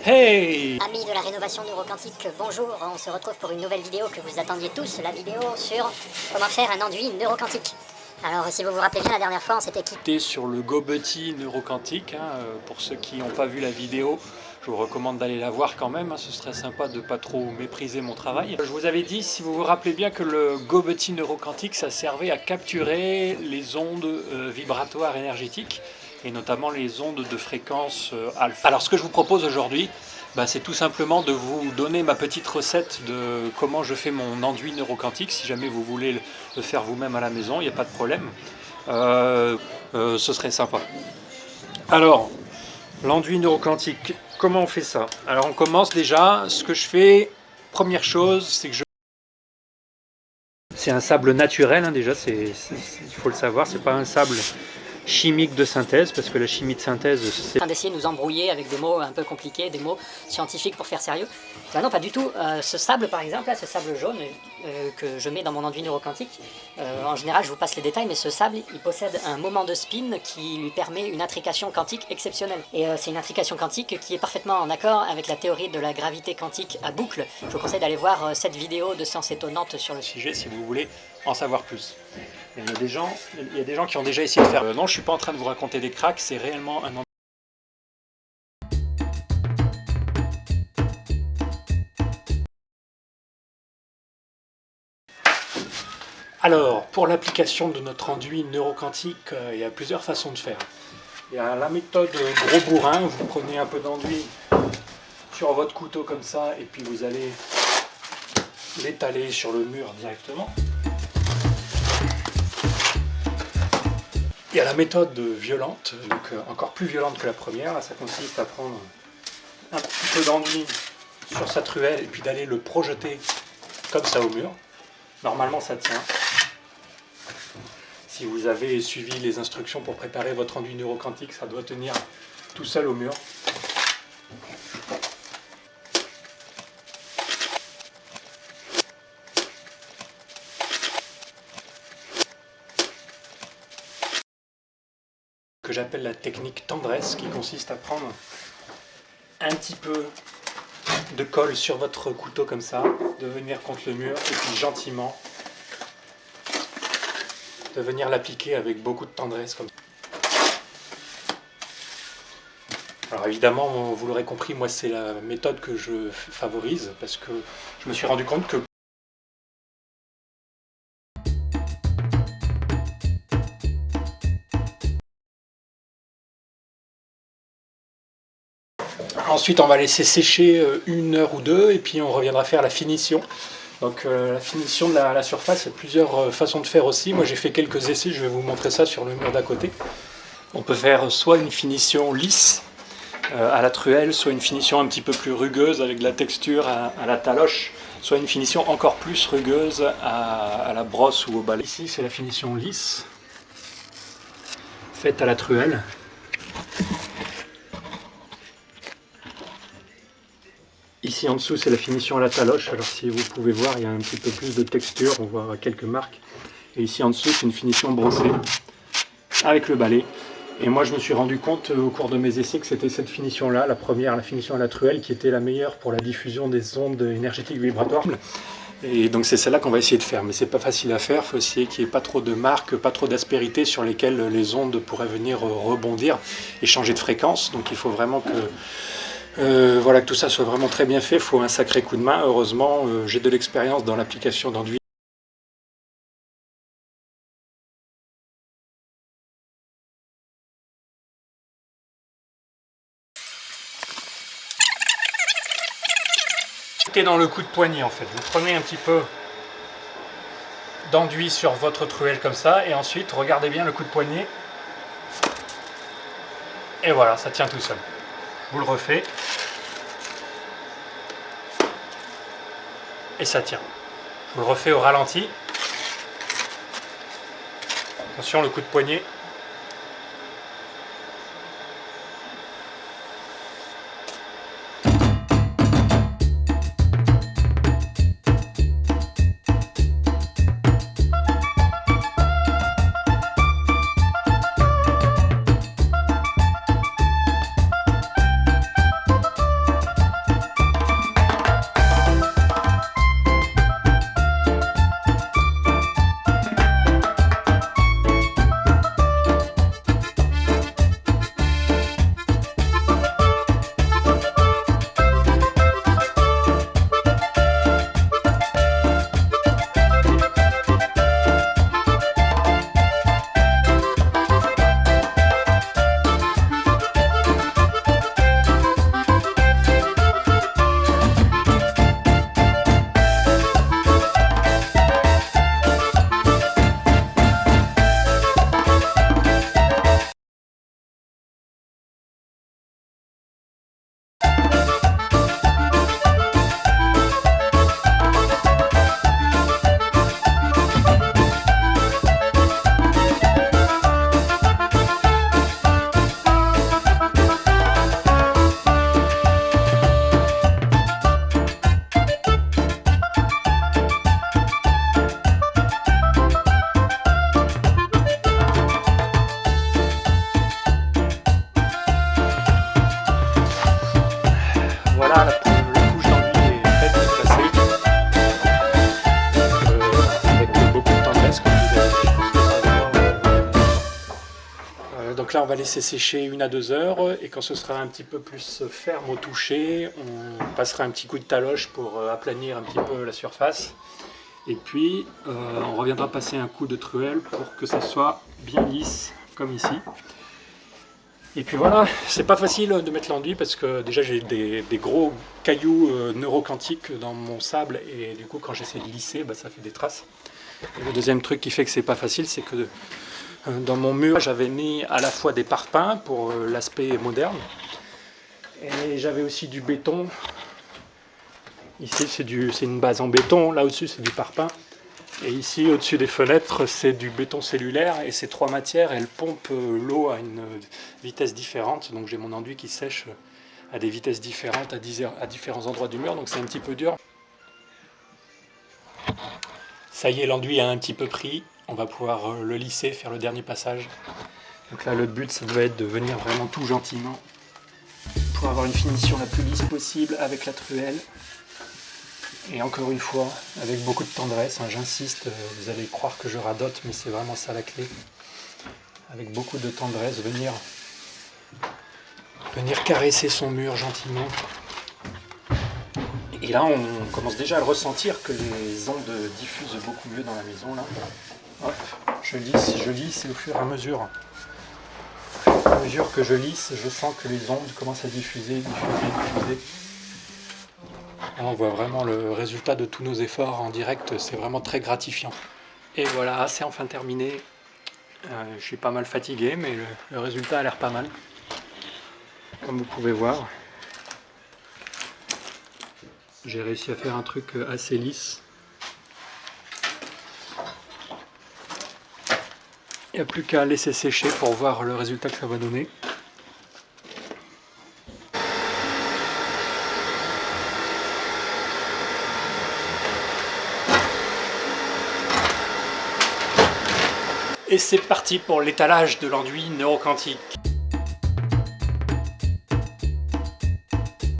Hey! Amis de la rénovation neuroquantique, bonjour, on se retrouve pour une nouvelle vidéo que vous attendiez tous, la vidéo sur comment faire un enduit neuroquantique. Alors si vous vous rappelez bien, la dernière fois on s'était quitté Sur le GoBuddy neuroquantique, pour ceux qui n'ont pas vu la vidéo, je vous recommande d'aller la voir quand même, ce serait sympa de ne pas trop mépriser mon travail. Je vous avais dit, si vous vous rappelez bien, que le GoBuddy neuroquantique, ça servait à capturer les ondes vibratoires énergétiques, et notamment les ondes de fréquence alpha. Alors ce que je vous propose aujourd'hui, c'est tout simplement de vous donner ma petite recette de comment je fais mon enduit neuroquantique. Si jamais vous voulez le faire vous-même à la maison, il n'y a pas de problème. Ce serait sympa. Alors, l'enduit neuroquantique, comment on fait ça? Alors on commence déjà, ce que je fais, première chose, c'est que c'est un sable naturel, déjà, il faut le savoir, c'est pas un sable chimique de synthèse, parce que la chimie de synthèse, c'est en train d'essayer de nous embrouiller avec des mots un peu compliqués, des mots scientifiques pour faire sérieux. Ben non, pas du tout. Ce sable par exemple, là, ce sable jaune que je mets dans mon enduit neuroquantique, en général je vous passe les détails, mais ce sable il possède un moment de spin qui lui permet une intrication quantique exceptionnelle. Et c'est une intrication quantique qui est parfaitement en accord avec la théorie de la gravité quantique à boucle. Je vous conseille d'aller voir cette vidéo de Science étonnante sur le sujet si vous voulez en savoir plus. Il y a des gens qui ont déjà essayé de faire. Non, je suis pas en train de vous raconter des cracks, c'est réellement un. Alors, pour l'application de notre enduit neuroquantique, il y a plusieurs façons de faire. Il y a la méthode gros bourrin, vous prenez un peu d'enduit sur votre couteau comme ça, et puis vous allez l'étaler sur le mur directement. Il y a la méthode violente, donc encore plus violente que la première. Là, ça consiste à prendre un petit peu d'enduit sur sa truelle et puis d'aller le projeter comme ça au mur. Normalement ça tient. Si vous avez suivi les instructions pour préparer votre enduit neuroquantique, ça doit tenir tout seul au mur. Que j'appelle la technique tendresse, qui consiste à prendre un petit peu de colle sur votre couteau comme ça, de venir contre le mur et puis gentiment de venir l'appliquer avec beaucoup de tendresse comme ça. Alors évidemment, vous l'aurez compris, moi c'est la méthode que je favorise parce que je me suis rendu compte que ensuite on va laisser sécher 1 heure ou 2 et puis on reviendra faire la finition. Donc la finition de la surface, il y a plusieurs façons de faire aussi. Moi j'ai fait quelques essais, je vais vous montrer ça sur le mur d'à côté. On peut faire soit une finition lisse à la truelle, soit une finition un petit peu plus rugueuse avec de la texture à la taloche, soit une finition encore plus rugueuse à la brosse ou au balai. Ici c'est la finition lisse, faite à la truelle. Ici en dessous c'est la finition à la taloche, alors si vous pouvez voir il y a un petit peu plus de texture, on voit quelques marques. Et ici en dessous c'est une finition brossée avec le balai. Et moi je me suis rendu compte au cours de mes essais que c'était cette finition là, la première, la finition à la truelle, qui était la meilleure pour la diffusion des ondes énergétiques vibratoires. Et donc c'est celle-là qu'on va essayer de faire, mais c'est pas facile à faire, il faut essayer qu'il n'y ait pas trop de marques, pas trop d'aspérité sur lesquelles les ondes pourraient venir rebondir et changer de fréquence. Donc il faut vraiment que voilà, que tout ça soit vraiment très bien fait, il faut un sacré coup de main. Heureusement, j'ai de l'expérience dans l'application d'enduit. Tout est dans le coup de poignet en fait. Vous prenez un petit peu d'enduit sur votre truelle comme ça, et ensuite regardez bien le coup de poignet. Et voilà, ça tient tout seul. Vous le refaites. Et ça tient. Je vous le refais au ralenti. Attention, le coup de poignet. voilà, la couche d'enduit est prête à être passée. Avec beaucoup de tendresse, comme vous avez dit. Donc là, on va laisser sécher 1 à 2 heures, et quand ce sera un petit peu plus ferme au toucher, on passera un petit coup de taloche pour aplanir un petit peu la surface. Et puis, on reviendra passer un coup de truelle pour que ça soit bien lisse, comme ici. Et puis voilà, c'est pas facile de mettre l'enduit parce que déjà j'ai des gros cailloux neuroquantiques dans mon sable, et du coup quand j'essaie de lisser, ça fait des traces. Et le deuxième truc qui fait que c'est pas facile, c'est que dans mon mur j'avais mis à la fois des parpaings pour l'aspect moderne, et j'avais aussi du béton. Ici c'est une base en béton, là au-dessus c'est du parpaing. Et ici, au-dessus des fenêtres, c'est du béton cellulaire, et ces 3 matières, elles pompent l'eau à une vitesse différente. Donc j'ai mon enduit qui sèche à des vitesses différentes à différents endroits du mur, donc c'est un petit peu dur. Ça y est, l'enduit a un petit peu pris. On va pouvoir le lisser, faire le dernier passage. Donc là, le but, ça doit être de venir vraiment tout gentiment pour avoir une finition la plus lisse possible avec la truelle. Et encore une fois, avec beaucoup de tendresse, j'insiste, vous allez croire que je radote, mais c'est vraiment ça la clé. Avec beaucoup de tendresse, venir caresser son mur gentiment. Et là, on commence déjà à le ressentir que les ondes diffusent beaucoup mieux dans la maison. Là. Hop, je lisse, et au fur et à mesure que je lisse, je sens que les ondes commencent à diffuser. Là, on voit vraiment le résultat de tous nos efforts en direct, c'est vraiment très gratifiant. Et voilà, c'est enfin terminé. Je suis pas mal fatigué, mais le résultat a l'air pas mal. Comme vous pouvez voir, j'ai réussi à faire un truc assez lisse. Il n'y a plus qu'à laisser sécher pour voir le résultat que ça va donner. Et c'est parti pour l'étalage de l'enduit neuroquantique.